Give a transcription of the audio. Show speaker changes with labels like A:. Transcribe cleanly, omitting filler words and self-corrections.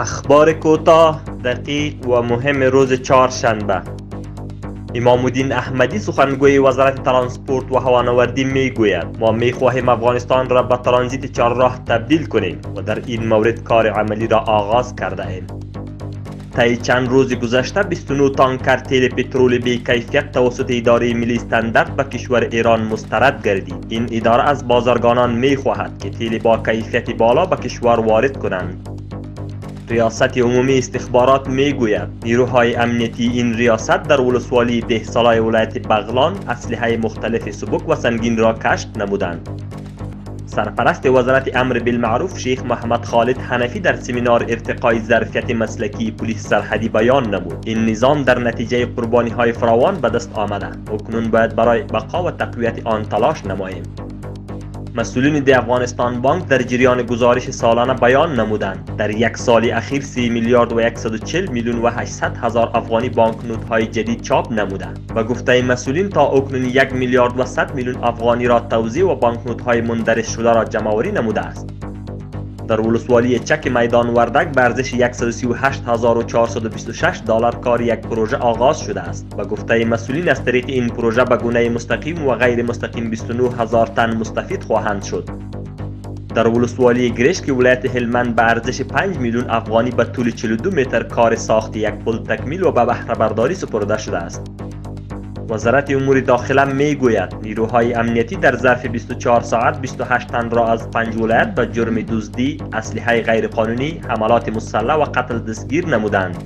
A: اخبار کوتاه، دقیق و مهم روز چهارشنبه. امام الدین احمدی سخنگوی وزارت ترانسپورت و هوانوردی میگوید ما میخواهیم افغانستان را به ترانزیت چهارراه تبدیل کنیم و در این مورد کار عملی را آغاز کرده ایم. طی چند روز گذشته 29 تانکر تیل پترول بی کیفیت توسط اداره ملی استاندارد به کشور ایران مسترد گردید. این اداره از بازرگانان میخواهد که تیل با کیفیت بالا به کشور وارد کنند. ریاست عمومی استخبارات میگوید نیروهای امنیتی این ریاست در ولسوالی دهسالای ولایت بغلان اسلحه مختلف سبک و سنگین را کشف نمودند. سرپرست وزارت امر بالمعروف شیخ محمد خالد حنفی در سمینار ارتقای ظرفیت مسلکی پلیس سرحدی بیان نمود این نظام در نتیجه قربانی های فراوان به دست آمده. اکنون باید برای بقا و تقویت آن تلاش نماییم. مسئولین دی افغانستان بانک در جریان گزارش سالانه بیان نمودند در یک سال اخیر 3 میلیارد و 140 میلیون و 800 هزار افغانی بانکنوت های جدید چاپ نمودند و گفته مسئولین تا اکنون 1 میلیارد و 100 میلیون افغانی را توزیع و بانکنوت های مندرج شده را جمع‌آوری نموده است. در ولسوالی چک میدان وردک به ارزش 138426 دلار کار یک پروژه آغاز شده است و گفته مسئولین از طریق این پروژه به گونه مستقیم و غیر مستقیم 29000 تن مستفید خواهند شد. در ولسوالی گرشک ولایت هلمند به ارزش 5 میلیون افغانی به طول 42 متر کار ساخت یک پل تکمیل و به بهره برداری سپرده شده است. وزارت امور داخله میگوید نیروهای امنیتی در ظرف 24 ساعت 28 تن را از 5 ولایت به جرم دزدی، اسلحه غیرقانونی، حملات مسلح و قتل دستگیر نمودند.